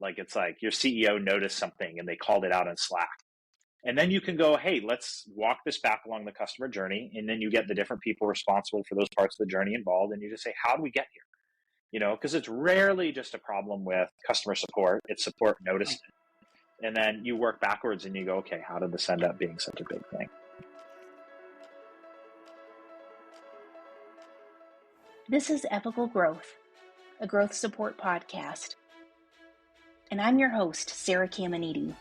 Like it's like your CEO noticed something and they called it out in Slack. And then you can go, hey, let's walk this back along the customer journey. And then you get the different people responsible for those parts of the journey involved. And you just say, how do we get here? Because it's rarely just a problem with customer support. It's support noticed it. And then you work backwards and you go, okay, how did this end up being such a big thing? This is Epochal Growth, a growth support podcast. And I'm your host, Sarah Caminiti.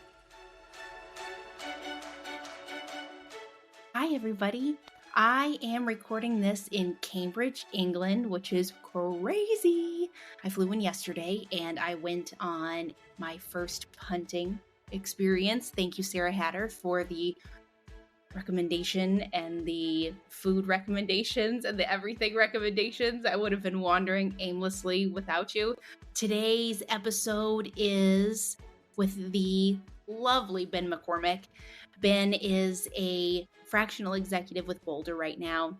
Hi, everybody. I am recording this in Cambridge, England, which is crazy. I flew in yesterday and I went on my first hunting experience. Thank you, Sarah Hatter, for the recommendation and the food recommendations and the everything recommendations. I would have been wandering aimlessly without you. Today's episode is with the lovely Ben McCormack. Ben is a fractional executive with Boldr right now.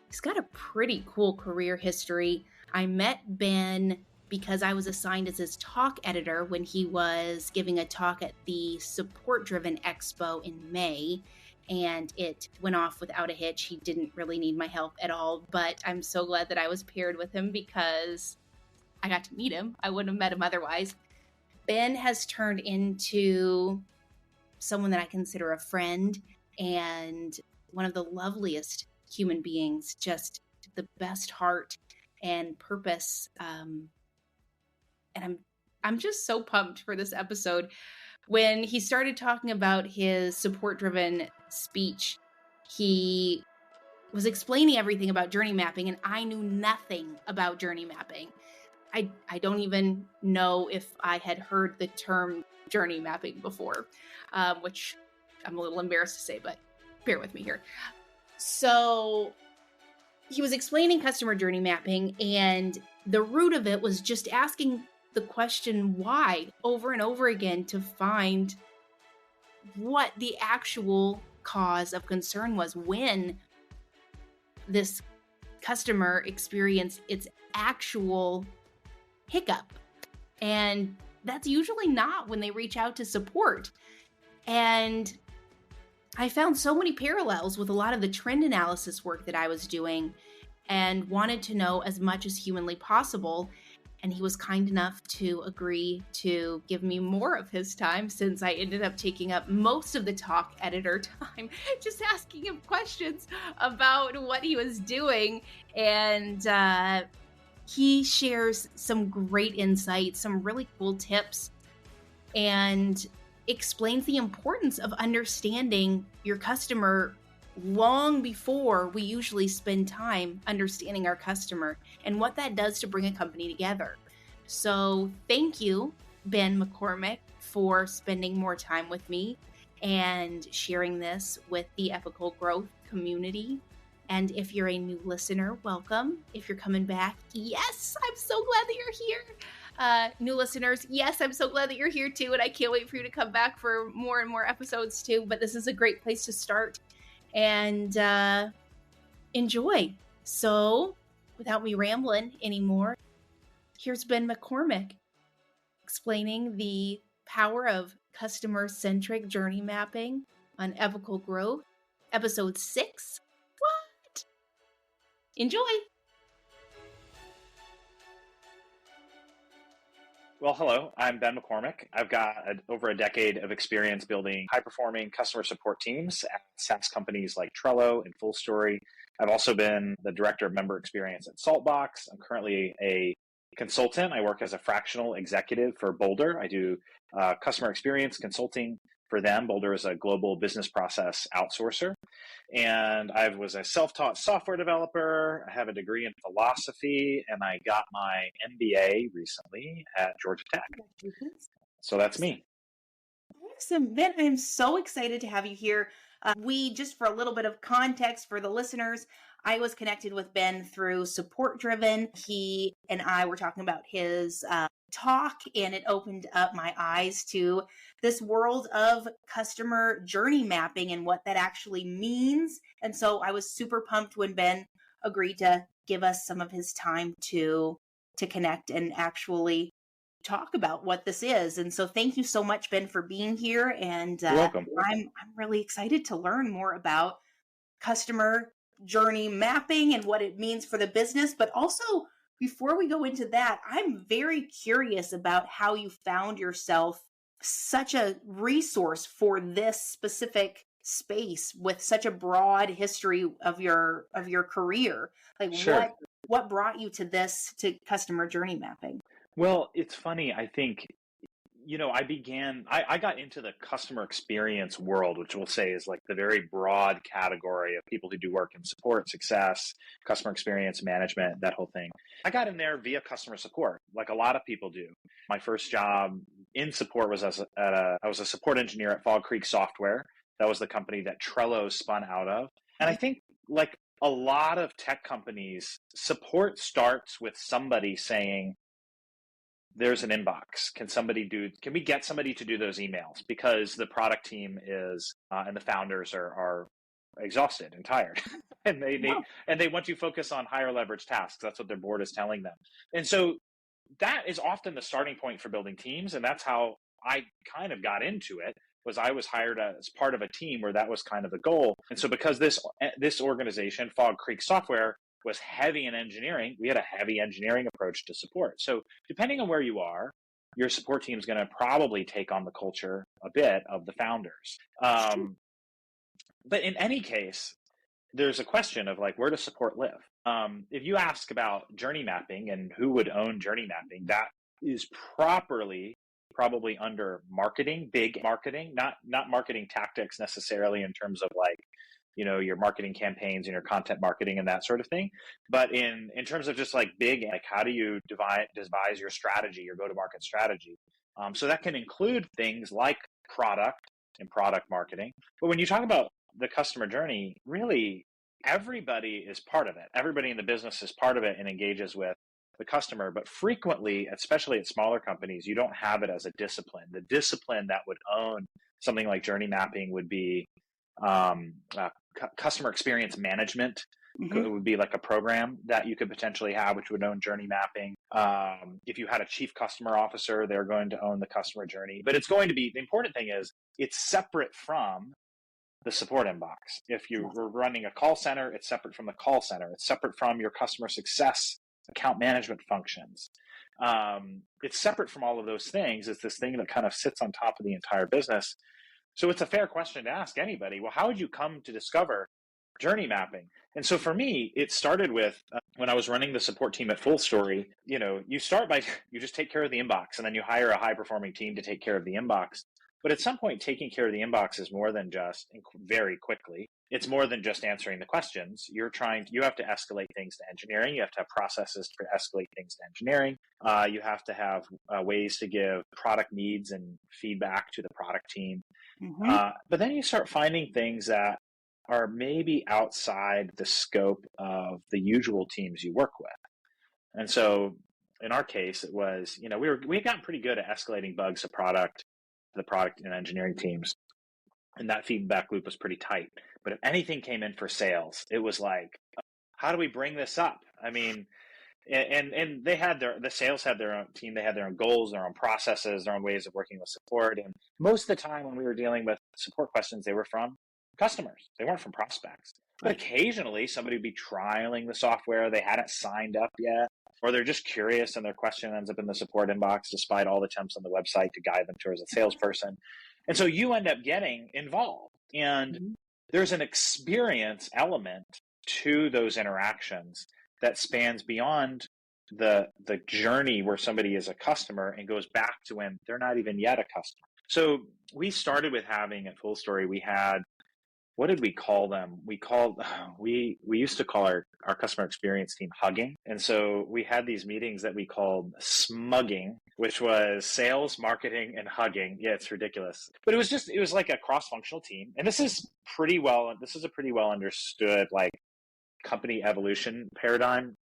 He's got a pretty cool career history. I met Ben because I was assigned as his talk editor when he was giving a talk at the Support Driven Expo in May, and it went off without a hitch. He didn't really need my help at all, but I'm so glad that I was paired with him because I got to meet him. I wouldn't have met him otherwise. Ben has turned into someone that I consider a friend and one of the loveliest human beings, just the best heart and purpose. And I'm just so pumped for this episode. When he started talking about his support-driven speech, he was explaining everything about journey mapping, and I knew nothing about journey mapping. I don't even know if I had heard the term journey mapping before, which I'm a little embarrassed to say, but bear with me here. So he was explaining customer journey mapping, and the root of it was just asking the question why over and over again to find what the actual cause of concern was when this customer experienced its actual hiccup. And that's usually not when they reach out to support. And I found so many parallels with a lot of the trend analysis work that I was doing and wanted to know as much as humanly possible. And he was kind enough to agree to give me more of his time, since I ended up taking up most of the talk editor time, just asking him questions about what he was doing. And he shares some great insights, some really cool tips, and explains the importance of understanding your customer long before we usually spend time understanding our customer and what that does to bring a company together. So thank you, Ben McCormack, for spending more time with me and sharing this with the Epochal Growth community. And if you're a new listener, welcome. If you're coming back, yes, I'm so glad that you're here. New listeners, yes, I'm so glad that you're here too. And I can't wait for you to come back for more and more episodes too. But this is a great place to start and enjoy. So without me rambling anymore, here's Ben McCormack explaining the power of customer-centric journey mapping on Epochal Growth, episode 6. What? Enjoy. Well, hello, I'm Ben McCormack. I've got over a decade of experience building high-performing customer support teams at SaaS companies like Trello and FullStory. I've also been the director of member experience at Saltbox. I'm currently a consultant. I work as a fractional executive for Boldr. I do customer experience consulting for them. Boldr is a global business process outsourcer. And I was a self-taught software developer. I have a degree in philosophy, and I got my MBA recently at Georgia Tech. So that's me. Awesome. Ben, I'm so excited to have you here. Just for a little bit of context for the listeners, I was connected with Ben through Support Driven. He and I were talking about his talk, and it opened up my eyes to this world of customer journey mapping and what that actually means. And so I was super pumped when Ben agreed to give us some of his time to connect and actually talk about what this is. And so thank you so much, Ben, for being here. And You're welcome. I'm really excited to learn more about customer journey mapping and what it means for the business. But also, before we go into that, I'm very curious about how you found yourself such a resource for this specific space with such a broad history of your career. Like Sure. what brought you to this, to customer journey mapping? Well, it's funny. I think, I got into the customer experience world, which we'll say is like the very broad category of people who do work in support, success, customer experience management, that whole thing. I got in there via customer support, like a lot of people do. My first job in support was I was a support engineer at Fog Creek Software. That was the company that Trello spun out of. And I think, like a lot of tech companies, support starts with somebody saying, there's an inbox. Can we get somebody to do those emails? Because the product team is, and the founders are exhausted and tired. and they want to focus on higher leverage tasks. That's what their board is telling them. And so that is often the starting point for building teams. And that's how I kind of got into it. Was I was hired as part of a team where that was kind of the goal. And so because this organization, Fog Creek Software, was heavy in engineering, we had a heavy engineering approach to support. So depending on where you are, your support team is going to probably take on the culture a bit of the founders. But in any case, there's a question of like, where does support live? If you ask about journey mapping and who would own journey mapping, that is probably under marketing, big marketing, not marketing tactics necessarily in terms of like, your marketing campaigns and your content marketing and that sort of thing. But in terms of just like big, like how do you devise your strategy, your go-to-market strategy? So that can include things like product and product marketing. But when you talk about the customer journey, really everybody is part of it. Everybody in the business is part of it and engages with the customer. But frequently, especially at smaller companies, you don't have it as a discipline. The discipline that would own something like journey mapping would be customer experience management. It would be like a program that you could potentially have, which would own journey mapping. If you had a chief customer officer, they're going to own the customer journey. But it's going to be, the important thing is it's separate from the support inbox. If you were running a call center, it's separate from the call center. It's separate from your customer success account management functions. It's separate from all of those things. It's this thing that kind of sits on top of the entire business. So it's a fair question to ask anybody. Well, how would you come to discover journey mapping? And so for me, it started with when I was running the support team at Full Story. You start by, you just take care of the inbox, and then you hire a high performing team to take care of the inbox. But at some point, taking care of the inbox is more than just, very quickly, it's more than just answering the questions. You have to escalate things to engineering. You have to have processes to escalate things to engineering. You have to have ways to give product needs and feedback to the product team. But then you start finding things that are maybe outside the scope of the usual teams you work with. And so in our case, it was, we had gotten pretty good at escalating bugs to the product and engineering teams. And that feedback loop was pretty tight. But if anything came in for sales, it was like, how do we bring this up? I mean, and they had the sales had their own team. They had their own goals, their own processes, their own ways of working with support. And most of the time when we were dealing with support questions, they were from customers. They weren't from prospects. But occasionally somebody would be trialing the software. They hadn't signed up yet, or they're just curious and their question ends up in the support inbox despite all the attempts on the website to guide them towards a salesperson. And so you end up getting involved. And there's an experience element to those interactions that spans beyond the journey where somebody is a customer and goes back to when they're not even yet a customer. So we started with having at Full Story, we had, what did we call them? We used to call our customer experience team hugging. And so we had these meetings that we called smugging, which was sales, marketing, and hugging. Yeah, it's ridiculous. But it was like a cross-functional team. And this is a pretty well understood like company evolution paradigm,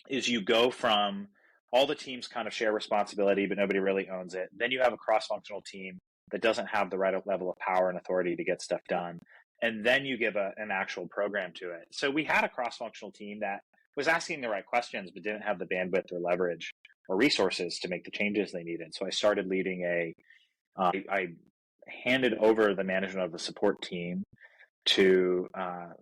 is you go from all the teams kind of share responsibility, but nobody really owns it. Then you have a cross-functional team that doesn't have the right level of power and authority to get stuff done. And then you give an actual program to it. So we had a cross-functional team that was asking the right questions, but didn't have the bandwidth or leverage or resources to make the changes they needed. So I started leading I handed over the management of the support team to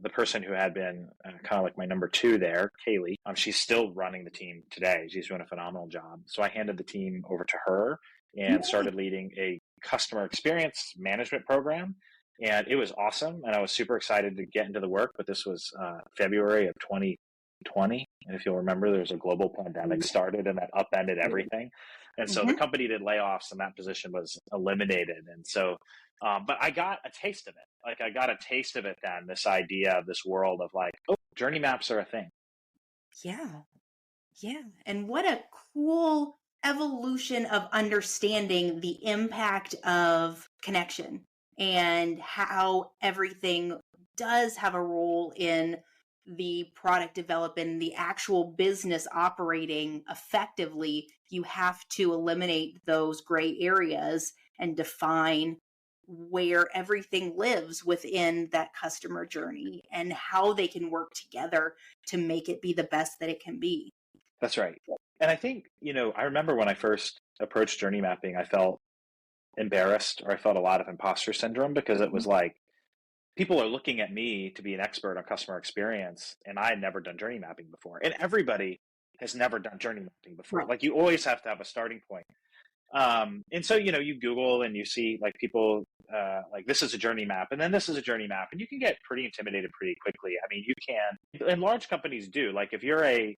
the person who had been kind of like my number two there, Kaylee. She's still running the team today. She's doing a phenomenal job. So I handed the team over to her and started leading a customer experience management program. And it was awesome. And I was super excited to get into the work. But this was February of 2020. And if you'll remember, there was a global pandemic started and that upended everything. And so the company did layoffs and that position was eliminated. And so, but I got a taste of it. Like I got a taste of it then, this idea of this world of like, oh, journey maps are a thing. Yeah. Yeah. And what a cool evolution of understanding the impact of connection and how everything does have a role in the product development, the actual business operating effectively. You have to eliminate those gray areas and define where everything lives within that customer journey and how they can work together to make it be the best that it can be. That's right. And I think, I remember when I first approached journey mapping, I felt embarrassed or I felt a lot of imposter syndrome because it was like, people are looking at me to be an expert on customer experience, and I had never done journey mapping before. And everybody has never done journey mapping before. Right. Like you always have to have a starting point. And so, you Google and you see like people like this is a journey map and then this is a journey map, and you can get pretty intimidated pretty quickly. I mean, you can, and large companies do. Like if you're a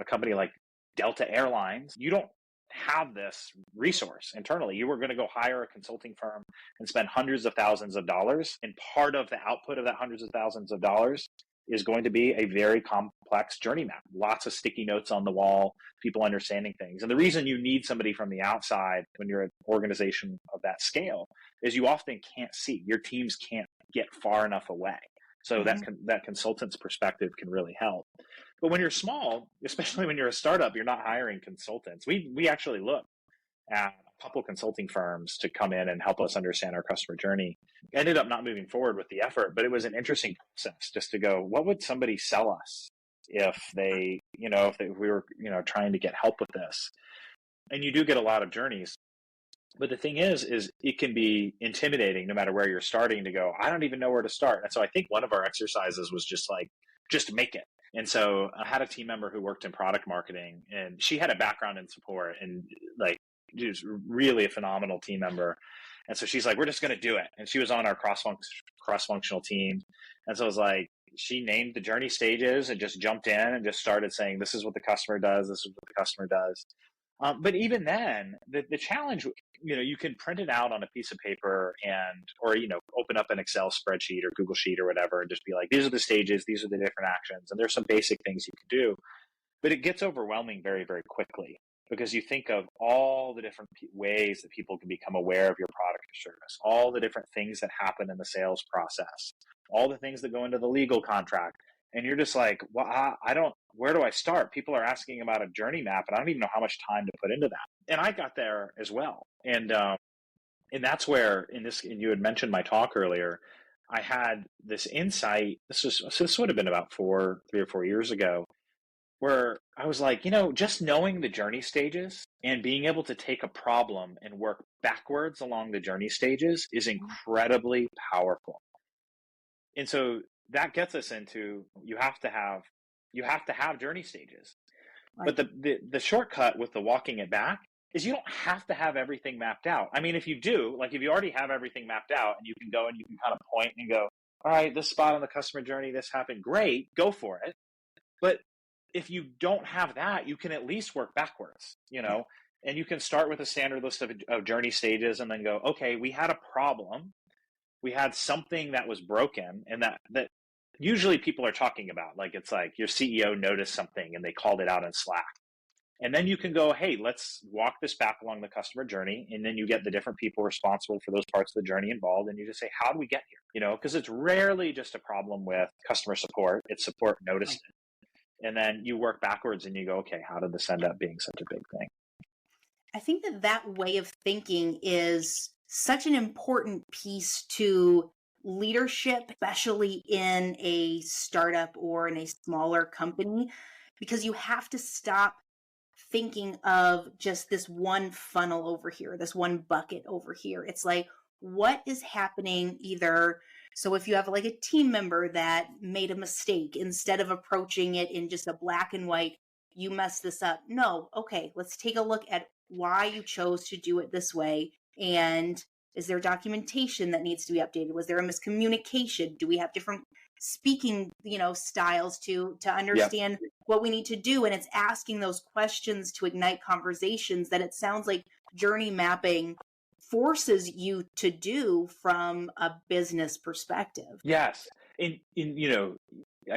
company like Delta Airlines, you don't have this resource internally. You were going to go hire a consulting firm and spend hundreds of thousands of dollars. And part of the output of that hundreds of thousands of dollars is going to be a very complex journey map. Lots of sticky notes on the wall, people understanding things. And the reason you need somebody from the outside when you're an organization of that scale is you often can't see. Your teams can't get far enough away. So that consultant's perspective can really help. But when you're small, especially when you're a startup, you're not hiring consultants. We actually look at a couple consulting firms to come in and help us understand our customer journey. Ended up not moving forward with the effort, but it was an interesting process just to go, what would somebody sell us if we were, trying to get help with this? And you do get a lot of journeys. But the thing is it can be intimidating no matter where you're starting to go, I don't even know where to start. And so I think one of our exercises was just make it. And so I had a team member who worked in product marketing, and she had a background in support and like she was really a phenomenal team member. And so she's like, we're just going to do it. And she was on our cross-functional team. And so it was like, she named the journey stages and just jumped in and just started saying, this is what the customer does. This is what the customer does. But even then, the challenge, you can print it out on a piece of paper or open up an Excel spreadsheet or Google Sheet or whatever and just be like, these are the stages, these are the different actions. And there's some basic things you can do. But it gets overwhelming very, very quickly because you think of all the different ways that people can become aware of your product or service, all the different things that happen in the sales process, all the things that go into the legal contract. And you're just like, well, where do I start? People are asking about a journey map and I don't even know how much time to put into that. And I got there as well. And that's where and you had mentioned my talk earlier, I had this insight. This would have been about 3 or 4 years ago, where I was like, just knowing the journey stages and being able to take a problem and work backwards along the journey stages is incredibly powerful. And so that gets us into you have to have journey stages. Right. But the shortcut with the walking it back is you don't have to have everything mapped out. I mean, if you do, like if you already have everything mapped out and you can go and you can kind of point and go, all right, this spot on the customer journey, this happened, great, go for it. But if you don't have that, you can at least work backwards, and you can start with a standard list of journey stages and then go, okay, we had a problem. We had something that was broken, and that usually people are talking about, like it's like your CEO noticed something and they called it out in Slack. And then you can go, hey, let's walk this back along the customer journey. And then you get the different people responsible for those parts of the journey involved. And you just say, how do we get here? Because it's rarely just a problem with customer support. It's support noticed it. And then you work backwards and you go, okay, how did this end up being such a big thing? I think that way of thinking is such an important piece to leadership, especially in a startup or in a smaller company, because you have to stop thinking of just this one funnel over here, this one bucket over here. It's like, what is happening either? So if you have like a team member that made a mistake, instead of approaching it in just a black and white, you messed this up. No, okay, let's take a look at why you chose to do it this way. And is there documentation that needs to be updated? Was there a miscommunication? Do we have different speaking, styles to understand what we need to do? And it's asking those questions to ignite conversations that it sounds like journey mapping forces you to do from a business perspective. Yes. I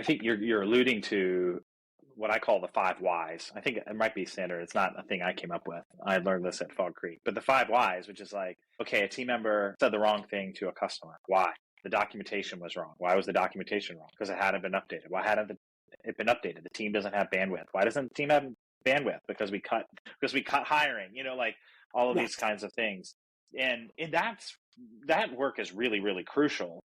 think you're alluding to what I call the 5 whys. I think it might be standard. It's not a thing I came up with. I learned this at Fog Creek. But the 5 whys, which is like, okay, a team member said the wrong thing to a customer. Why? The documentation was wrong. Why was the documentation wrong? Because it hadn't been updated. Why hadn't it been updated? The team doesn't have bandwidth. Why doesn't the team have bandwidth? Because we cut hiring, like all of these kinds of things. And that work is really, really crucial.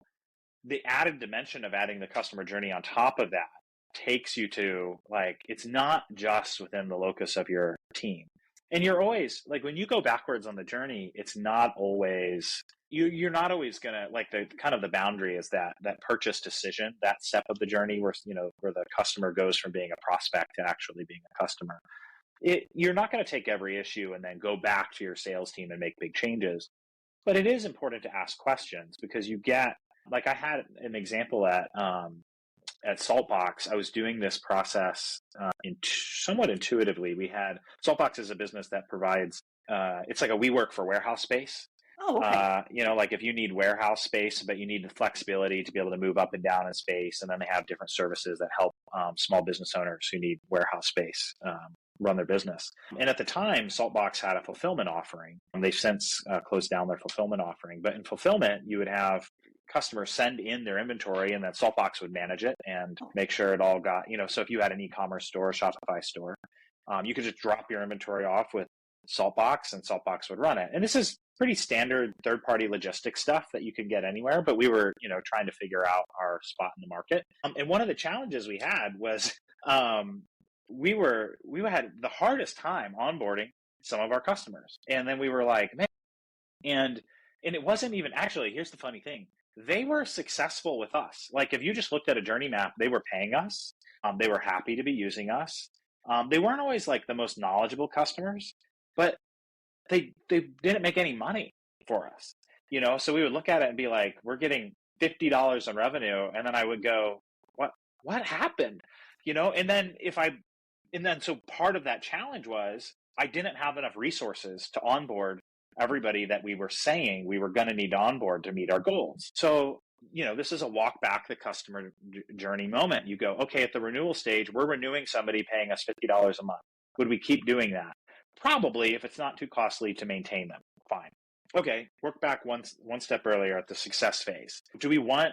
The added dimension of adding the customer journey on top of that takes you to, like, it's not just within the locus of your team. And you're always, like, when you go backwards on the journey, it's not always, you're not always going to, like, the kind of the boundary is that purchase decision, that step of the journey where the customer goes from being a prospect to actually being a customer. You're not going to take every issue and then go back to your sales team and make big changes. But it is important to ask questions, because you get, like, I had an example at Saltbox. I was doing this process somewhat intuitively. We had, Saltbox is a business that provides, it's like a WeWork for warehouse space. Oh, okay. Like if you need warehouse space, but you need the flexibility to be able to move up and down in space. And then they have different services that help small business owners who need warehouse space run their business. And at the time, Saltbox had a fulfillment offering. They've since closed down their fulfillment offering. But in fulfillment, you would have customers send in their inventory, and then Saltbox would manage it and make sure it all got, so if you had an e-commerce store, a Shopify store, you could just drop your inventory off with Saltbox and Saltbox would run it. And this is pretty standard third-party logistics stuff that you can get anywhere, but we were, trying to figure out our spot in the market. And one of the challenges we had was we had the hardest time onboarding some of our customers. And then we were like, man, and it wasn't even, actually, here's the funny thing. They were successful with us. Like, if you just looked at a journey map, they were paying us. They were happy to be using us. They weren't always like the most knowledgeable customers, but they didn't make any money for us. So we would look at it and be like, we're getting $50 in revenue. And then I would go, what happened? And then so part of that challenge was I didn't have enough resources to onboard everybody that we were saying we were going to need to onboard to meet our goals. So, this is a walk back the customer journey moment. You go, okay, at the renewal stage, we're renewing somebody paying us $50 a month. Would we keep doing that? Probably, if it's not too costly to maintain them. Fine. Okay, work back one step earlier at the success phase. Do we want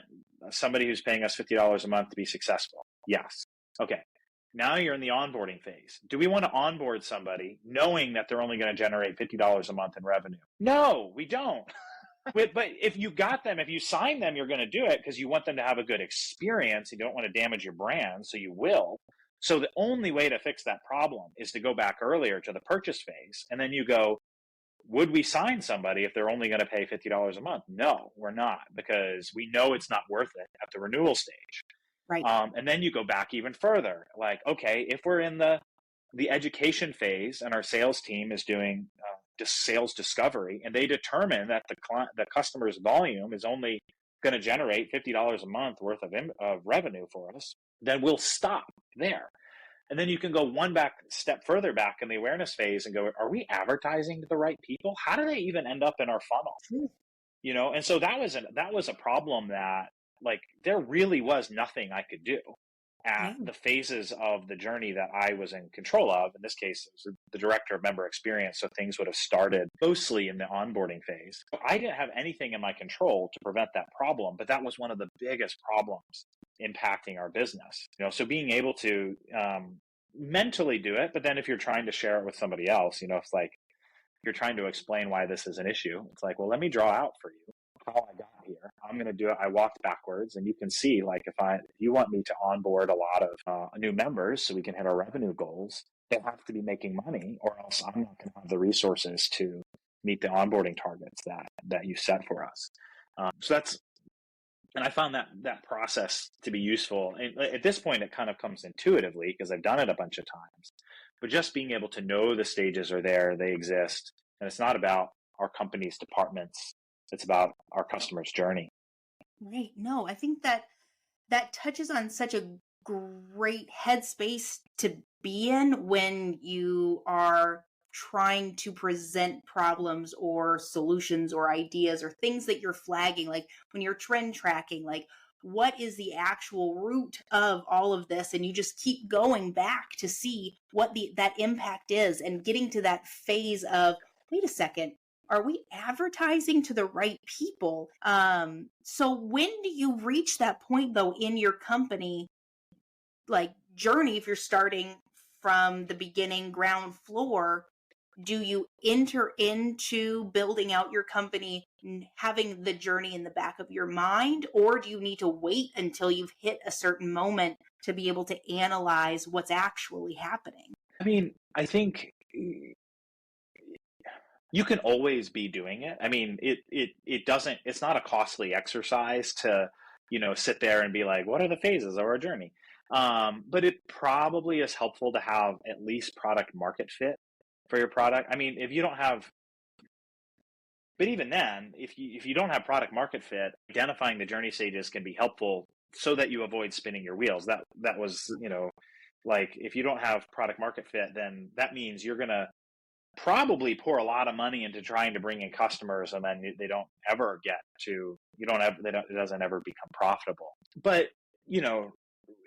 somebody who's paying us $50 a month to be successful? Yes. Okay. Now you're in the onboarding phase. Do we want to onboard somebody knowing that they're only going to generate $50 a month in revenue? No, we don't. But if you got them, if you sign them, you're going to do it because you want them to have a good experience. You don't want to damage your brand, so you will. So the only way to fix that problem is to go back earlier to the purchase phase. And then you go, would we sign somebody if they're only going to pay $50 a month? No, we're not, because we know it's not worth it at the renewal stage. Right. And then you go back even further. Like, okay, if we're in the education phase and our sales team is doing sales discovery, and they determine that the customer's volume is only going to generate $50 a month worth of revenue for us, then we'll stop there. And then you can go one step further back in the awareness phase and go, are we advertising to the right people? How do they even end up in our funnel? And so that was a problem that, like, there really was nothing I could do at the phases of the journey that I was in control of. In this case, it was the director of member experience, so things would have started mostly in the onboarding phase. So I didn't have anything in my control to prevent that problem, but that was one of the biggest problems impacting our business. So being able to mentally do it, but then if you're trying to share it with somebody else, it's like you're trying to explain why this is an issue. It's like, well, let me draw out for you how I got here. I'm going to do it. I walked backwards, and you can see, like, if you want me to onboard a lot of new members so we can hit our revenue goals, they have to be making money, or else I'm not going to have the resources to meet the onboarding targets that you set for us. And I found that process to be useful. And at this point, it kind of comes intuitively because I've done it a bunch of times. But just being able to know the stages are there, they exist, and it's not about our company's departments. It's about our customer's journey. Right. No, I think that touches on such a great headspace to be in when you are trying to present problems or solutions or ideas or things that you're flagging, like when you're trend tracking, like what is the actual root of all of this, and you just keep going back to see what that impact is, and getting to that phase of, wait a second, are we advertising to the right people? So when do you reach that point though in your company, like journey, if you're starting from the beginning, ground floor, do you enter into building out your company having the journey in the back of your mind, or do you need to wait until you've hit a certain moment to be able to analyze what's actually happening? I mean, I think you can always be doing it. I mean, it's not a costly exercise to, sit there and be like, what are the phases of our journey? But it probably is helpful to have at least product market fit for your product. I mean, if you don't have, but even then, if you don't have product market fit, identifying the journey stages can be helpful so that you avoid spinning your wheels. That was, like if you don't have product market fit, then that means you're going to probably pour a lot of money into trying to bring in customers, and then they don't ever get to, it doesn't ever become profitable. But,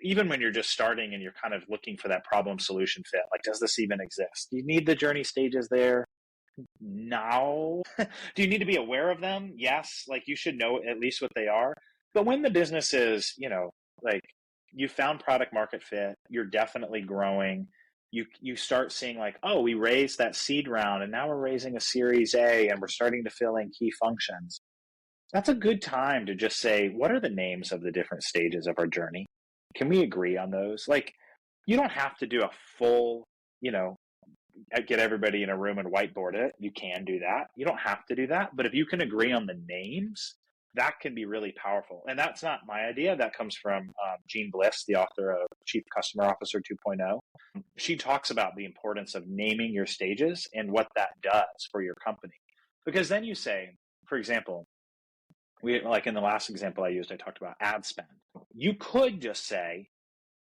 even when you're just starting and you're kind of looking for that problem solution fit, like, does this even exist? Do you need the journey stages there? No. Do you need to be aware of them? Yes. Like, you should know at least what they are. But when the business is, like, you found product market fit, you're definitely growing. You start seeing like, oh, we raised that seed round and now we're raising a Series A and we're starting to fill in key functions. That's a good time to just say, what are the names of the different stages of our journey? Can we agree on those? Like, you don't have to do a full, get everybody in a room and whiteboard it. You can do that. You don't have to do that. But if you can agree on the names, that can be really powerful. And that's not my idea. That comes from Jean Bliss, the author of Chief Customer Officer 2.0. She talks about the importance of naming your stages and what that does for your company. Because then you say, for example, like in the last example I used, I talked about ad spend. You could just say,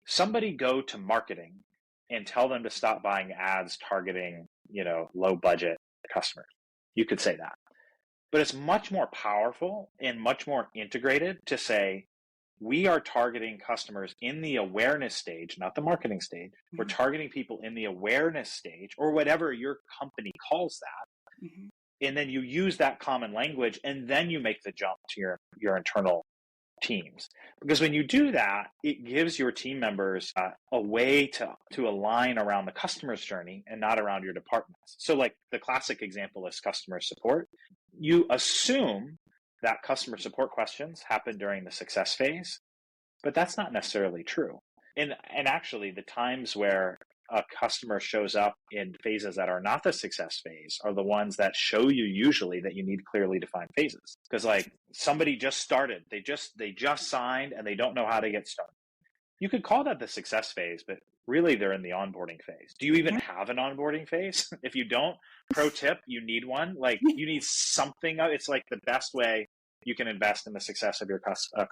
somebody go to marketing and tell them to stop buying ads targeting, low budget customers. You could say that. But it's much more powerful and much more integrated to say, we are targeting customers in the awareness stage, not the marketing stage. Mm-hmm. We're targeting people in the awareness stage, or whatever your company calls that. Mm-hmm. And then you use that common language, and then you make the jump to your internal teams. Because when you do that, it gives your team members a way to align around the customer's journey and not around your departments. So like the classic example is customer support. You assume that customer support questions happen during the success phase, but that's not necessarily true. And actually, the times where a customer shows up in phases that are not the success phase are the ones that show you usually that you need clearly defined phases. Because like somebody just started, they just signed and they don't know how to get started. You could call that the success phase, but really they're in the onboarding phase. Do you even have an onboarding phase? If you don't, pro tip, you need one. Like you need something. It's like the best way you can invest in the success of your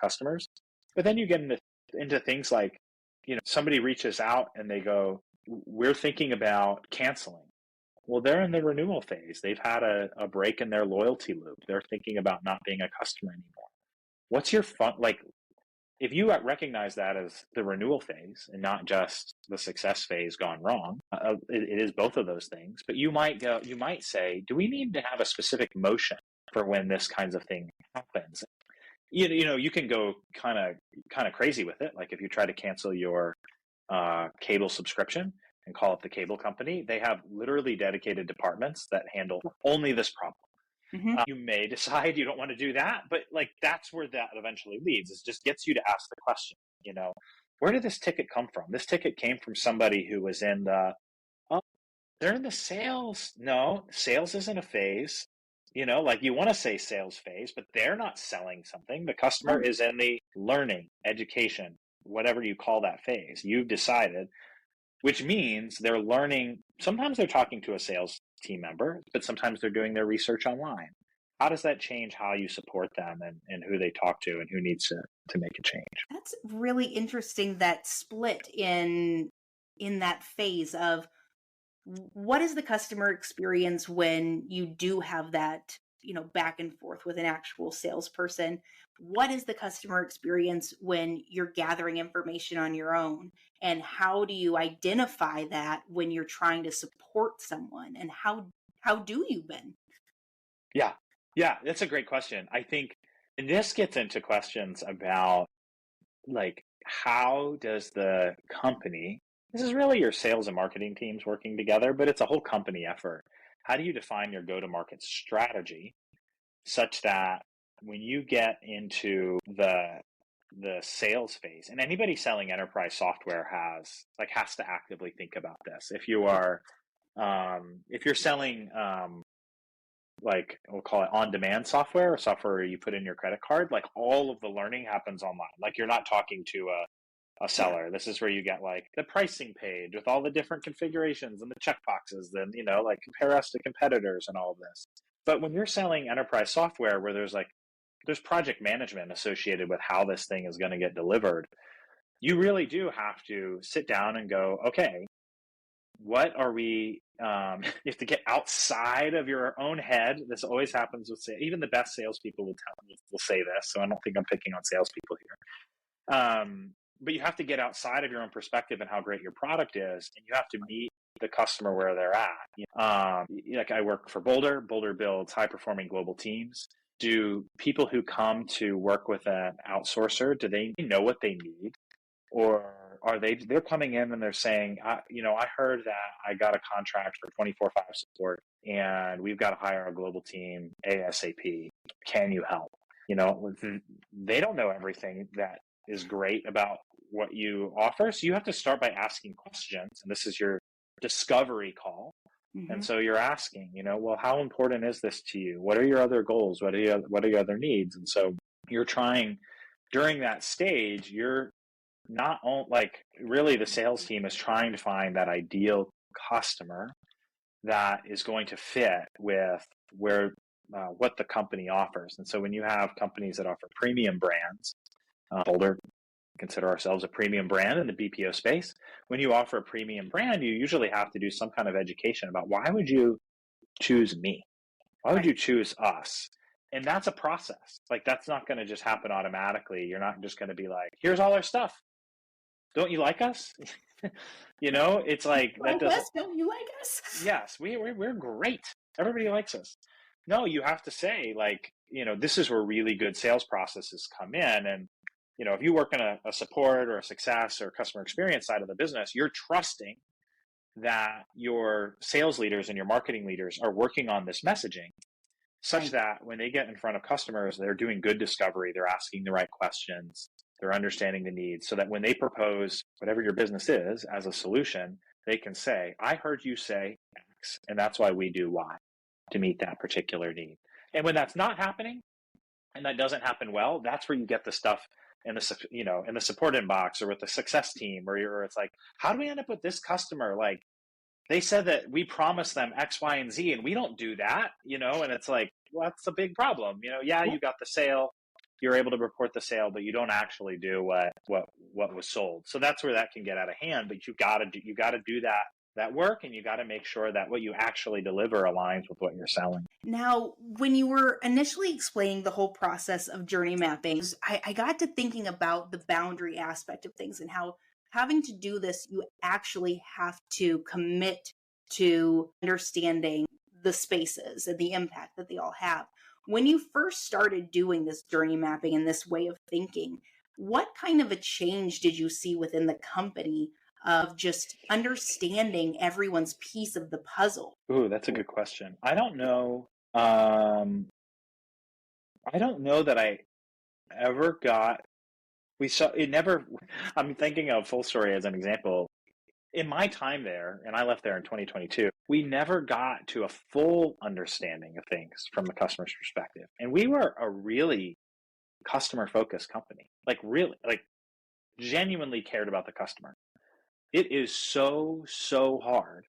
customers. But then you get into things like, somebody reaches out and they go, we're thinking about canceling. Well, they're in the renewal phase. They've had a break in their loyalty loop. They're thinking about not being a customer anymore. What's your fun? Like, if you recognize that as the renewal phase and not just the success phase gone wrong, it is both of those things. But you might say, do we need to have a specific motion for when this kinds of thing happens? You can go kind of crazy with it. Like if you try to cancel your cable subscription and call up the cable company, they have literally dedicated departments that handle only this problem. Mm-hmm. You may decide you don't want to do that, but like that's where that eventually leads. It just gets you to ask the question, where did this ticket come from? This ticket came from somebody who was in the They're in the sales. No, sales isn't a phase. Like you want to say sales phase, but they're not selling something. The customer is in the learning, education, whatever you call that phase. You've decided, which means they're learning. Sometimes they're talking to a sales team member, but sometimes they're doing their research online. How does that change how you support them and who they talk to and who needs to make a change? That's really interesting, that split in that phase of what is the customer experience when you do have that, back and forth with an actual salesperson? What is the customer experience when you're gathering information on your own? And how do you identify that when you're trying to support someone? And how do you, Ben? Yeah. Yeah, that's a great question. I think, and this gets into questions about like, how does the company, this is really your sales and marketing teams working together, but it's a whole company effort. How do you define your go-to-market strategy such that when you get into the sales phase, and anybody selling enterprise software has to actively think about this. If you're selling like we'll call it on-demand software or software you put in your credit card, like all of the learning happens online. Like you're not talking to a seller. This is where you get like the pricing page with all the different configurations and the checkboxes, then, like compare us to competitors and all of this. But when you're selling enterprise software where there's project management associated with how this thing is going to get delivered, you really do have to sit down and go, okay, what are we, you have to get outside of your own head. This always happens with even the best salespeople will say this. So I don't think I'm picking on salespeople here. But you have to get outside of your own perspective and how great your product is. And you have to meet the customer where they're at. Like I work for Boldr. Boldr builds high performing global teams. Do people who come to work with an outsourcer, do they know what they need? Or are they're coming in and they're saying, I heard that I got a contract for 24/5 support and we've got to hire a global team ASAP. Can you help? They don't know everything that is great about what you offer. So you have to start by asking questions. And this is your discovery call. Mm-hmm. And so you're asking, well, how important is this to you? What are your other goals? What are your other needs? And so you're trying during that stage, you're not like really the sales team is trying to find that ideal customer that is going to fit with what the company offers. And so when you have companies that offer premium brands, Boldr, consider ourselves a premium brand in the BPO space. When you offer a premium brand, you usually have to do some kind of education about why would you choose me? Why would you choose us? And that's a process. Like that's not going to just happen automatically. You're not just going to be like, here's all our stuff. Don't you like us? It's like that doesn't. Don't you like us? Yes, we're great. Everybody likes us. No, you have to say like, this is where really good sales processes come in. And if you work in a support or a success or customer experience side of the business, you're trusting that your sales leaders and your marketing leaders are working on this messaging such that when they get in front of customers, they're doing good discovery, they're asking the right questions, they're understanding the needs, so that when they propose whatever your business is as a solution, they can say, I heard you say X, and that's why we do Y to meet that particular need. And when that's not happening, and that doesn't happen well, that's where you get the stuff in the in the support inbox or with the success team, where it's like, how do we end up with this customer? Like they said that we promised them X, Y, and Z, and we don't do that, and it's like, well, that's a big problem. You got the sale, you're able to report the sale, but you don't actually do what was sold. So that's where that can get out of hand. But you got to do that work, and you got to make sure that what you actually deliver aligns with what you're selling. Now, when you were initially explaining the whole process of journey mapping, I got to thinking about the boundary aspect of things and how having to do this, you actually have to commit to understanding the spaces and the impact that they all have. When you first started doing this journey mapping and this way of thinking, what kind of a change did you see within the company of just understanding everyone's piece of the puzzle? Ooh, that's a good question. I don't know. I don't know that I ever got. We saw it never. I'm thinking of Full Story as an example. in my time there, and I left there in 2022, we never got to a full understanding of things from the customer's perspective. And we were a really customer focused company, like really, like genuinely cared about the customer. It is so, so hard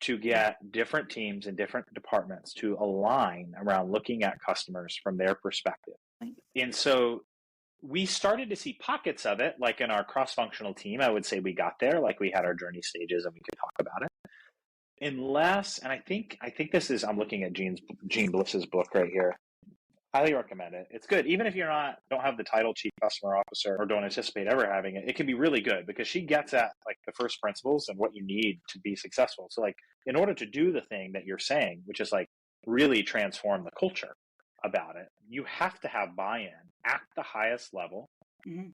to get different teams and different departments to align around looking at customers from their perspective. And so we started to see pockets of it, like in our cross-functional team. I would say we got there, like we had our journey stages and we could talk about it. Unless, and I think this is, I'm looking at Gene Bliss's book right here. Highly recommend it. It's good. Even if don't have the title Chief Customer Officer or don't anticipate ever having it, it can be really good because she gets at like the first principles and what you need to be successful. So like in order to do the thing that you're saying, which is like really transform the culture about it, you have to have buy-in at the highest level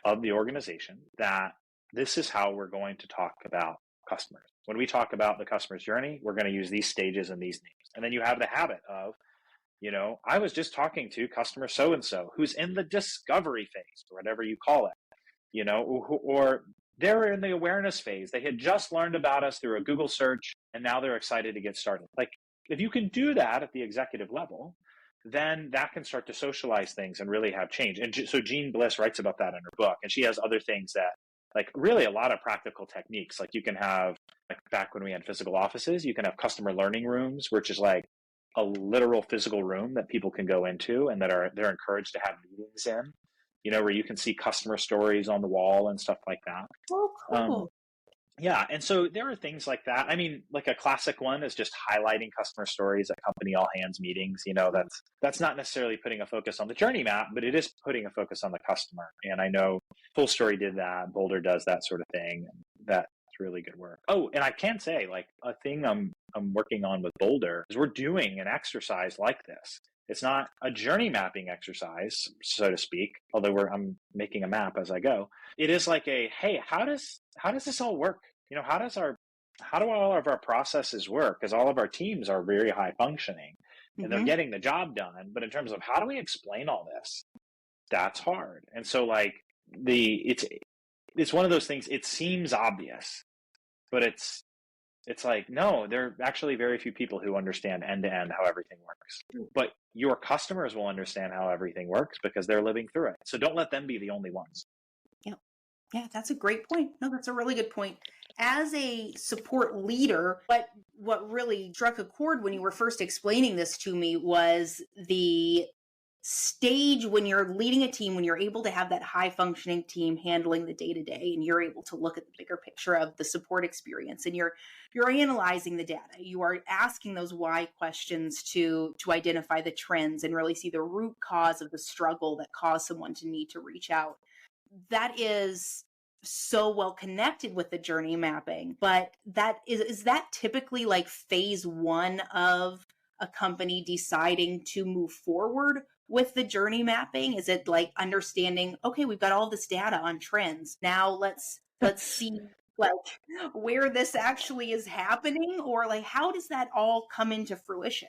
of the organization that this is how we're going to talk about customers. When we talk about the customer's journey, we're going to use these stages and these names. And then you have the habit of, I was just talking to customer so-and-so who's in the discovery phase or whatever you call it, or they're in the awareness phase. They had just learned about us through a Google search and now they're excited to get started. Like if you can do that at the executive level, then that can start to socialize things and really have change. And so Jean Bliss writes about that in her book. And she has other things that like really a lot of practical techniques. Like you can have, like back when we had physical offices, you can have customer learning rooms, which is like a literal physical room that people can go into and they're encouraged to have meetings in, where you can see customer stories on the wall and stuff like that. Oh, cool. Yeah. And so there are things like that. I mean, like a classic one is just highlighting customer stories at company all hands meetings. That's not necessarily putting a focus on the journey map, but it is putting a focus on the customer. And I know Full Story did that. Boldr does that sort of thing. That's really good work. Oh, and I can say like a thing I'm working on with Boldr is we're doing an exercise like this. It's not a journey mapping exercise, so to speak, although I'm making a map as I go. It is like hey, how does this all work? How do all of our processes work? Because all of our teams are very high functioning and they're getting the job done. But in terms of how do we explain all this, that's hard. And so like it's one of those things, it seems obvious, but it's like, no, there are actually very few people who understand end to end how everything works. But your customers will understand how everything works because they're living through it. So don't let them be the only ones. Yeah, that's a great point. No, that's a really good point. As a support leader, what really struck a chord when you were first explaining this to me was the stage when you're leading a team, when you're able to have that high functioning team handling the day to day, and you're able to look at the bigger picture of the support experience, and you're analyzing the data, you are asking those why questions to identify the trends and really see the root cause of the struggle that caused someone to need to reach out. That is so well connected with the journey mapping, but that is that typically like phase one of a company deciding to move forward with the journey mapping? Is it like understanding, okay, we've got all this data on trends. Now let's see like where this actually is happening, or like how does that all come into fruition?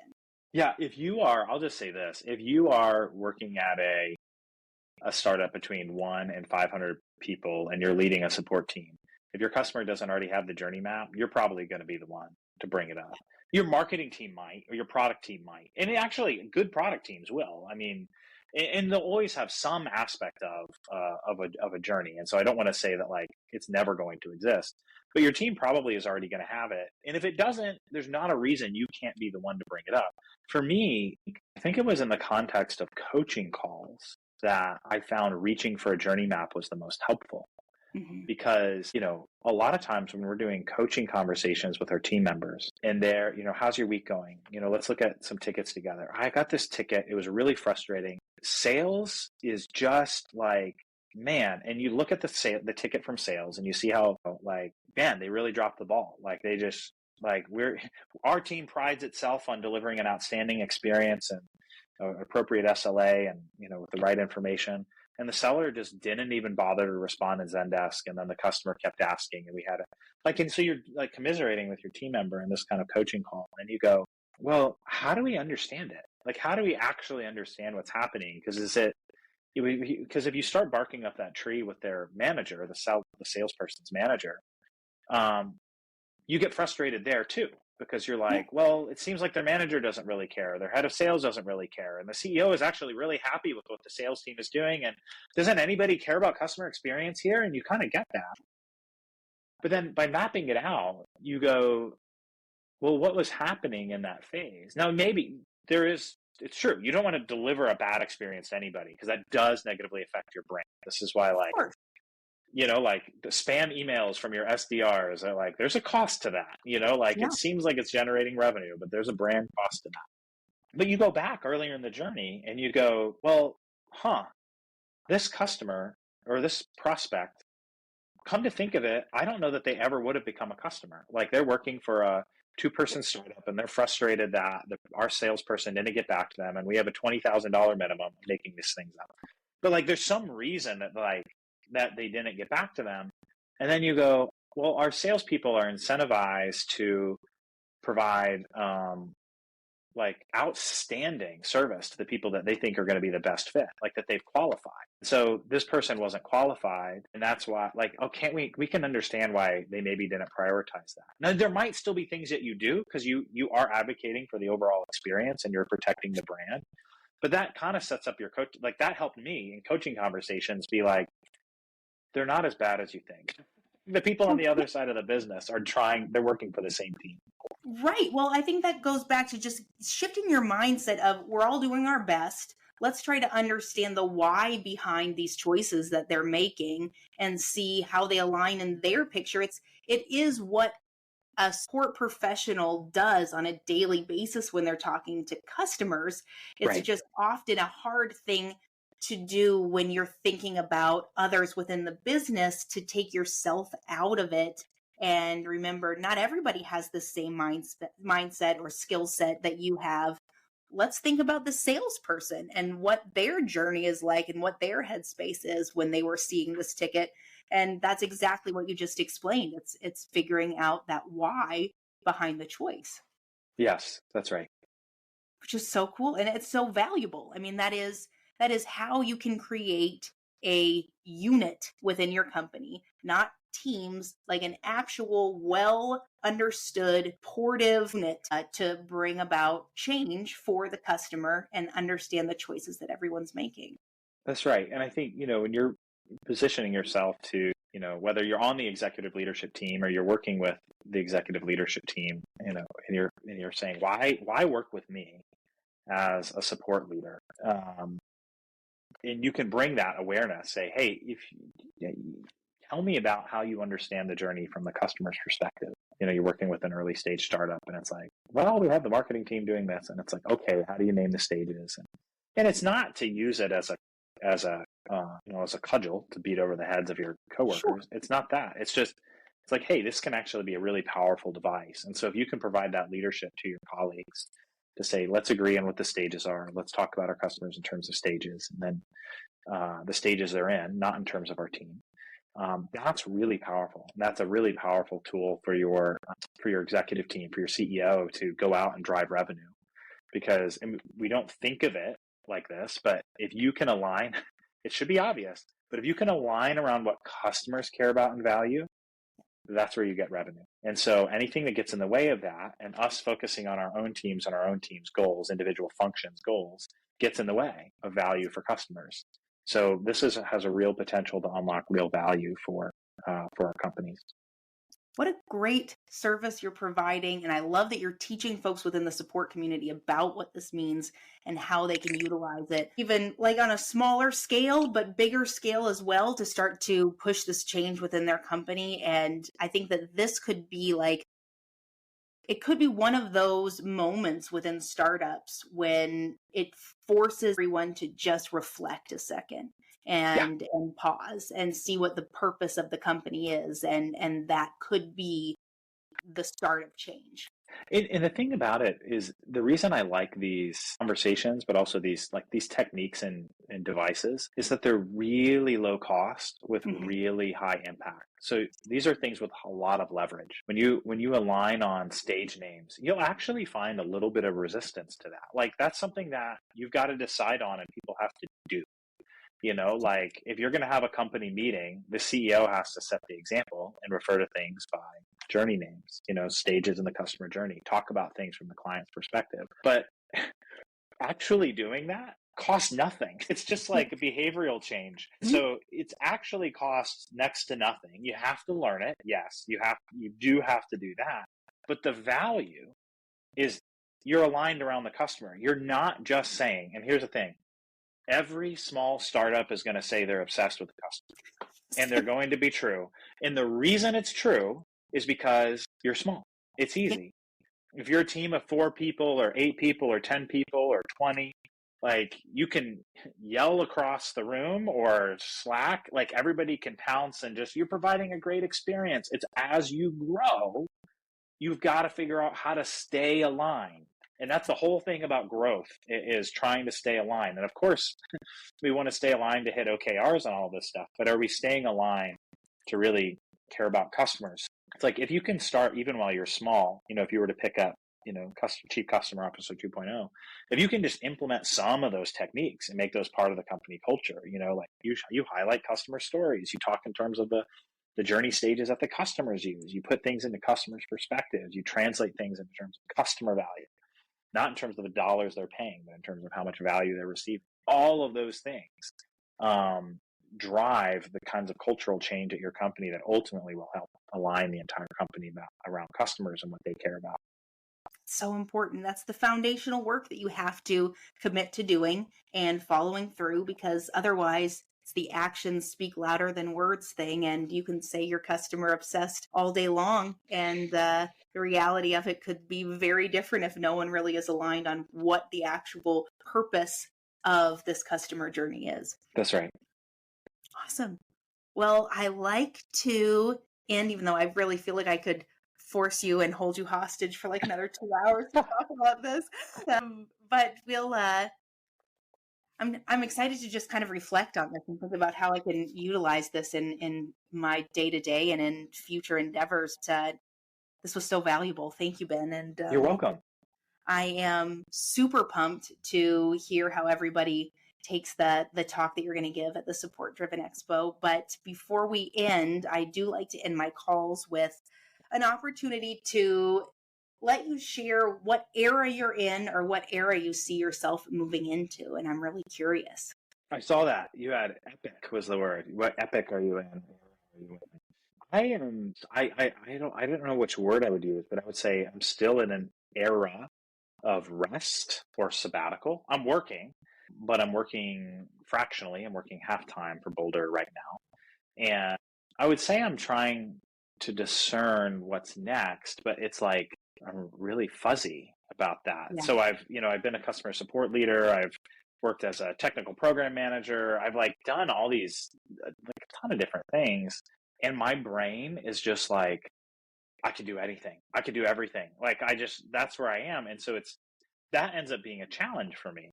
Yeah, I'll just say this, if you are working at a startup between 1 and 500 people and you're leading a support team, if your customer doesn't already have the journey map, you're probably going to be the one to bring it up. Your marketing team might, or your product team might. And actually, good product teams will. I mean, and they'll always have some aspect of a journey. And so I don't want to say that like it's never going to exist, but your team probably is already going to have it. And if it doesn't, there's not a reason you can't be the one to bring it up. For me, I think it was in the context of coaching calls that I found reaching for a journey map was the most helpful. Because, a lot of times when we're doing coaching conversations with our team members and they're, how's your week going? Let's look at some tickets together. I got this ticket. It was really frustrating. Sales is just like, man. And you look at the ticket from sales and you see how like, man, they really dropped the ball. Like they just like our team prides itself on delivering an outstanding experience and appropriate SLA and, with the right information. And the seller just didn't even bother to respond in Zendesk. And then the customer kept asking, and we had and so you're like commiserating with your team member in this kind of coaching call. And you go, well, how do we understand it? Like, how do we actually understand what's happening? Because if you start barking up that tree with their manager, the salesperson's manager, you get frustrated there too, because you're like, well, it seems like their manager doesn't really care. Their head of sales doesn't really care. And the CEO is actually really happy with what the sales team is doing. And doesn't anybody care about customer experience here? And you kind of get that. But then by mapping it out, you go, well, what was happening in that phase? Now, maybe it's true. You don't want to deliver a bad experience to anybody because that does negatively affect your brand. This is why, like, like the spam emails from your SDRs are like, there's a cost to that, it seems like it's generating revenue, but there's a brand cost to that. But you go back earlier in the journey and you go, well, this customer or this prospect, come to think of it, I don't know that they ever would have become a customer. Like they're working for a 2-person startup and they're frustrated that our salesperson didn't get back to them. And we have a $20,000 minimum making these things up. But like, there's some reason that they didn't get back to them. And then you go, well, our salespeople are incentivized to provide outstanding service to the people that they think are going to be the best fit, like that they've qualified. So this person wasn't qualified. And that's why, we can understand why they maybe didn't prioritize that. Now, there might still be things that you do because you are advocating for the overall experience and you're protecting the brand. But that kind of sets up your coach. Like that helped me in coaching conversations be like, they're not as bad as you think. The people on the other side of the business they're working for the same team. Right. Well, I think that goes back to just shifting your mindset of we're all doing our best. Let's try to understand the why behind these choices that they're making and see how they align in their picture. It is what a support professional does on a daily basis when they're talking to customers. It's just often a hard thing to do when you're thinking about others within the business, to take yourself out of it. And remember, not everybody has the same mindset or skill set that you have. Let's think about the salesperson and what their journey is like and what their headspace is when they were seeing this ticket. And that's exactly what you just explained. It's figuring out that why behind the choice. Yes, that's right. Which is so cool. And it's so valuable. I mean, that is how you can create a unit within your company, not teams, like an actual well understood supportive unit to bring about change for the customer and understand the choices that everyone's making. That's right. And I think, when you're positioning yourself to, whether you're on the executive leadership team or you're working with the executive leadership team, and you're saying, why work with me as a support leader? And you can bring that awareness, say, hey, tell me about how you understand the journey from the customer's perspective. You're working with an early stage startup and it's like, well, we have the marketing team doing this. And it's like, okay, how do you name the stages? And it's not to use it as a cudgel to beat over the heads of your coworkers. Sure. It's not that. It's like, hey, this can actually be a really powerful device. And so if you can provide that leadership to your colleagues to say, let's agree on what the stages are. Let's talk about our customers in terms of stages, and then the stages they're in, not in terms of our team. That's really powerful. That's a really powerful tool for your executive team, for your CEO to go out and drive revenue. Because we don't think of it like this, but if you can align, it should be obvious, but if you can align around what customers care about and value, that's where you get revenue. And so anything that gets in the way of that, and us focusing on our own teams and our own teams' goals, individual functions goals, gets in the way of value for customers. So this has a real potential to unlock real value for our companies. What a great service you're providing. And I love that you're teaching folks within the support community about what this means and how they can utilize it, even like on a smaller scale, but bigger scale as well, to start to push this change within their company. And I think that this could be it could be one of those moments within startups when it forces everyone to just reflect a second and pause and see what the purpose of the company is. And that could be the start of change. And the thing about it is, the reason I like these conversations, but also these techniques and devices, is that they're really low cost with really high impact. So these are things with a lot of leverage. When you align on stage names, you'll actually find a little bit of resistance to that. Like, that's something that you've got to decide on and people have to do. If you're going to have a company meeting, the CEO has to set the example and refer to things by journey names, stages in the customer journey, talk about things from the client's perspective. But actually doing that costs nothing. It's just like a behavioral change. So it's actually costs next to nothing. You have to learn it. Yes, you do have to do that. But the value is you're aligned around the customer. You're not just saying, and here's the thing, every small startup is going to say they're obsessed with the customer, and they're going to be true. And the reason it's true is because you're small. It's easy. If you're a team of 4 people or 8 people or 10 people or 20, like you can yell across the room or Slack, like everybody can pounce and just, you're providing a great experience. It's as you grow, you've got to figure out how to stay aligned. And that's the whole thing about growth, is trying to stay aligned. And of course, we want to stay aligned to hit OKRs and all this stuff, but are we staying aligned to really care about customers? It's like, if you can start even while you're small, if you were to pick up, Chief Customer Officer 2.0, if you can just implement some of those techniques and make those part of the company culture, like you highlight customer stories, you talk in terms of the journey stages that the customers use, you put things into customers' perspectives, you translate things in terms of customer value, not in terms of the dollars they're paying, but in terms of how much value they're receiving. All of those things drive the kinds of cultural change at your company that ultimately will help align the entire company around customers and what they care about. So important. That's the foundational work that you have to commit to doing and following through, because otherwise it's the actions speak louder than words thing. And you can say you're customer obsessed all day long, and the reality of it could be very different if no one really is aligned on what the actual purpose of this customer journey is. That's right. Awesome. Well, I like to end, even though I really feel like I could force you and hold you hostage for like another 2 hours to talk about this. But we'll, I'm excited to just kind of reflect on this and think about how I can utilize this in my day-to-day and in future endeavors. This was so valuable. Thank you, Ben. And you're welcome. I am super pumped to hear how everybody takes the talk that you're going to give at the Support Driven Expo. But before we end, I do like to end my calls with an opportunity to let you share what era you're in or what era you see yourself moving into. And I'm really curious. I saw that. You had epic was the word. What epic are you in? I don't know which word I would use, but I would say I'm still in an era of rest or sabbatical. I'm working, but I'm working fractionally. I'm working half-time for Boldr right now. And I would say I'm trying to discern what's next, but it's like I'm really fuzzy about that. Yeah. So I've been a customer support leader. I've worked as a technical program manager. I've done all these, a ton of different things. And my brain is just like, I could do anything. I could do everything. That's where I am. And so that ends up being a challenge for me,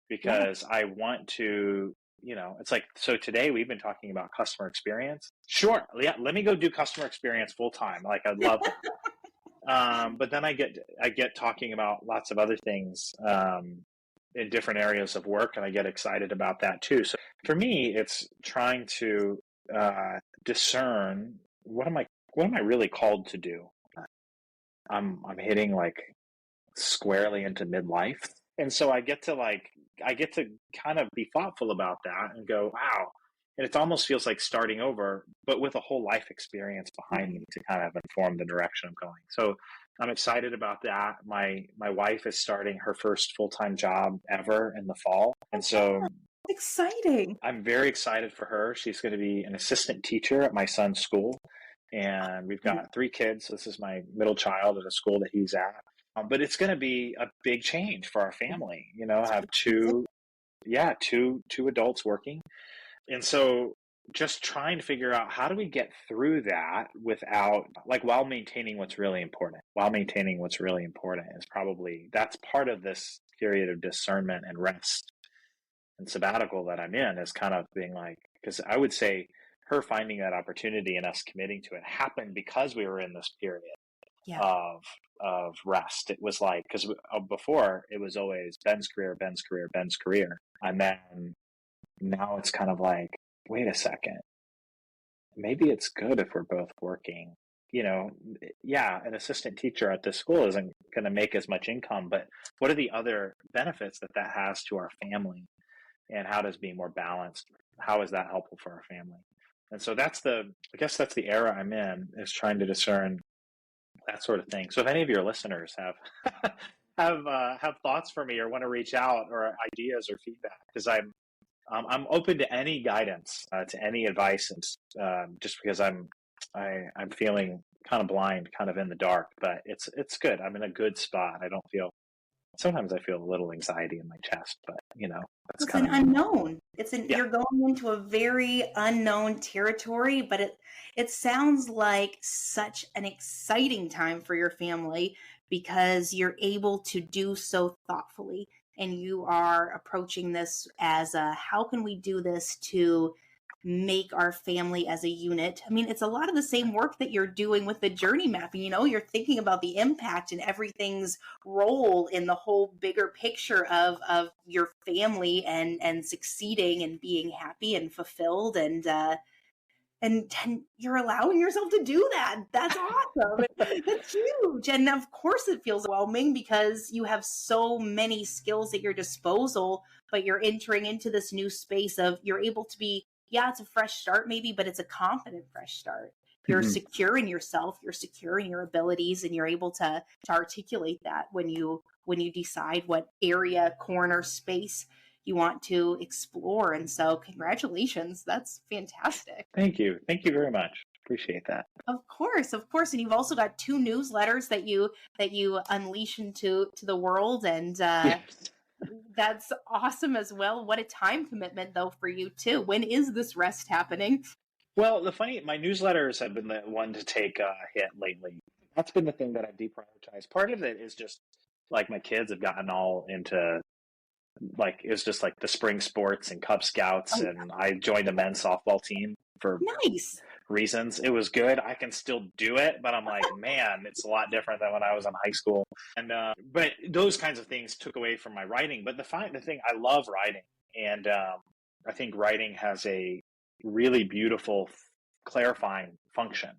because I want to, it's like, so today we've been talking about customer experience. Sure. Yeah. Let me go do customer experience full time. I'd love that. But then I get talking about lots of other things, in different areas of work, and I get excited about that too. So for me, it's trying to, discern what am I really called to do. I'm hitting squarely into midlife, and so I get to kind of be thoughtful about that and go, wow. And it almost feels like starting over, but with a whole life experience behind me to kind of inform the direction I'm going. So I'm excited about that. My wife is starting her first full-time job ever in the fall, and so exciting. I'm very excited for her. She's going to be an assistant teacher at my son's school, and we've got 3 kids. This is my middle child at a school that he's at. But it's going to be a big change for our family. I have two adults working. And so just trying to figure out, how do we get through that without, while maintaining what's really important. Is probably, that's part of this period of discernment and rest and sabbatical that I'm in, is kind of being because I would say her finding that opportunity and us committing to it happened because we were in this period of rest. It was because before it was always Ben's career. And then now it's kind of wait a second, maybe it's good if we're both working an assistant teacher at this school isn't going to make as much income, but what are the other benefits that has to our family? And how does being more balanced, how is that helpful for our family? And so I guess that's the era I'm in, is trying to discern that sort of thing. So if any of your listeners have have thoughts for me or want to reach out or ideas or feedback, because I'm open to any guidance, to any advice, and just because I'm feeling kind of blind, kind of in the dark, but it's good. I'm in a good spot. Sometimes I feel a little anxiety in my chest, but that's It's kind an of unknown. yeah. You're going into a very unknown territory, but it sounds like such an exciting time for your family because you're able to do so thoughtfully, and you are approaching this as how can we do this to make our family as a unit. I mean, it's a lot of the same work that you're doing with the journey mapping. You're thinking about the impact and everything's role in the whole bigger picture of your family and succeeding and being happy and fulfilled, and you're allowing yourself to do that. That's awesome. That's huge. And of course it feels overwhelming because you have so many skills at your disposal, but you're entering into this new space of you're able to be, yeah, it's a fresh start maybe, but it's a confident fresh start. You're secure in yourself, you're secure in your abilities, and you're able to articulate that when you decide what area, corner, space you want to explore. And so congratulations. That's fantastic. Thank you very much. Appreciate that. Of course. And you've also got 2 newsletters that you unleash into the world, and Yes. that's awesome as well. What a time commitment though for you too. When is this rest happening? Well, my newsletters have been the one to take a hit lately. That's been the thing that I've deprioritized. Part of it is just like my kids have gotten all into, like, it was just like the spring sports and Cub Scouts, and I joined a men's softball team for Nice reasons. It was good. I can still do it, but I'm like, man, it's a lot different than when I was in high school. And but those kinds of things took away from my writing. But the thing, I love writing, and I think writing has a really beautiful clarifying function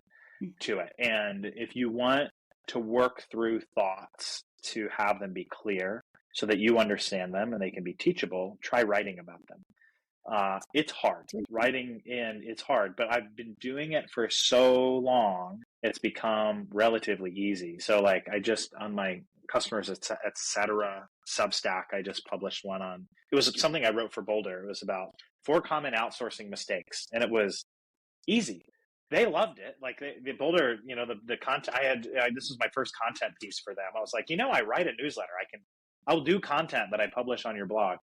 to it. And if you want to work through thoughts to have them be clear so that you understand them and they can be teachable, try writing about them. It's hard. It's hard, but I've been doing it for so long, it's become relatively easy. So like on my customers, etc. Substack, I just published one it was something I wrote for Boldr. It was about 4 common outsourcing mistakes, and it was easy. They loved it. Like the Boldr, the content this was my first content piece for them. I was like, I write a newsletter. I'll do content that I publish on your blog.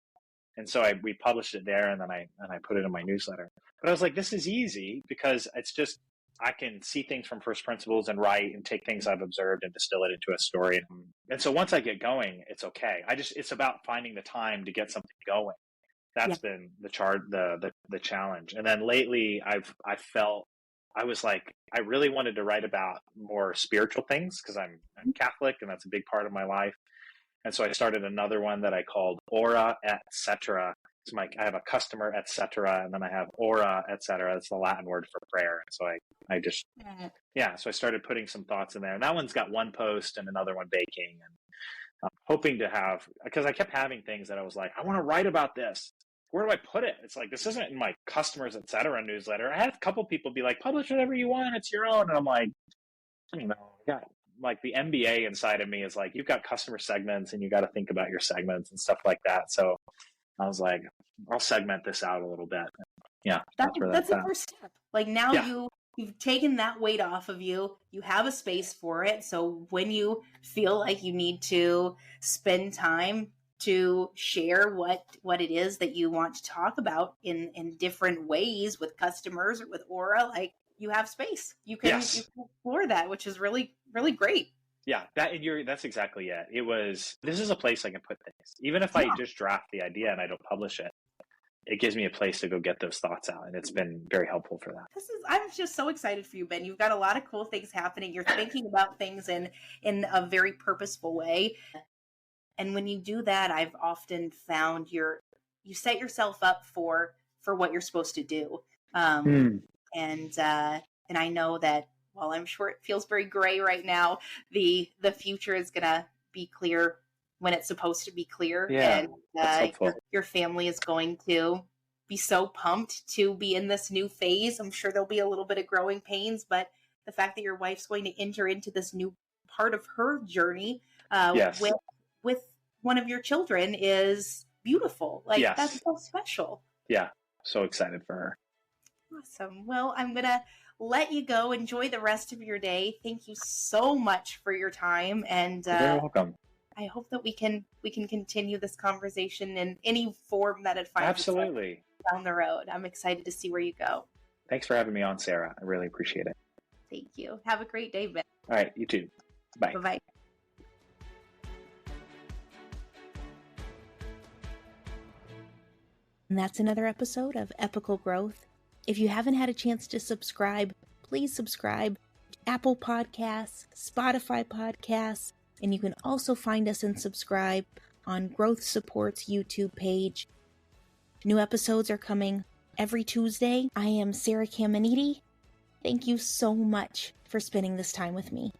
And so we published it there, and then I put it in my newsletter. But I was like, this is easy because it's just, I can see things from first principles and write and take things I've observed and distill it into a story. And so once I get going, it's okay. It's about finding the time to get something going. That's been the challenge. And then lately I felt, I was like, I really wanted to write about more spiritual things because I'm Catholic, and that's a big part of my life. And so I started another one that I called Ora Etc. So I have a customer, etc., and then I have Ora Etc. That's the Latin word for prayer. And so so I started putting some thoughts in there. And that one's got 1 post and another one baking. And I'm hoping to have, because I kept having things that I was like, I want to write about this. Where do I put it? It's like, this isn't in my customers, etc. newsletter. I had a couple people be like, publish whatever you want. It's your own. And I'm like, I don't know. Yeah. Like the MBA inside of me is like, you've got customer segments and you got to think about your segments and stuff like that. So I was like, I'll segment this out a little bit. Yeah. That's the first step. Like now you've taken that weight off of you. You have a space for it. So when you feel like you need to spend time to share what it is that you want to talk about in different ways with customers or with Aura, like you have space. You can explore that, which is really, really great. Yeah, that's exactly it. This is a place I can put things. Even if I just draft the idea and I don't publish it, it gives me a place to go get those thoughts out. And it's been very helpful for that. I'm just so excited for you, Ben. You've got a lot of cool things happening. You're thinking about things in a very purposeful way. And when you do that, I've often found you set yourself up for what you're supposed to do. And I know that while I'm sure it feels very gray right now, the future is going to be clear when it's supposed to be clear. Yeah, that's And helpful. your family is going to be so pumped to be in this new phase. I'm sure there'll be a little bit of growing pains, but the fact that your wife's going to enter into this new part of her journey Yes. with one of your children is beautiful. Like, Yes. that's so special. Yeah. So excited for her. Awesome. Well, I'm going to let you go. Enjoy the rest of your day. Thank you so much for your time. And You're very welcome. I hope that we can continue this conversation in any form that it finds Absolutely. itself down the road. I'm excited to see where you go. Thanks for having me on, Sarah. I really appreciate it. Thank you. Have a great day, Ben. All right. You too. Bye. Bye-bye. And that's another episode of Epochal Growth. If you haven't had a chance to subscribe, please subscribe to Apple Podcasts, Spotify Podcasts, and you can also find us and subscribe on Growth Support's YouTube page. New episodes are coming every Tuesday. I am Sarah Caminiti. Thank you so much for spending this time with me.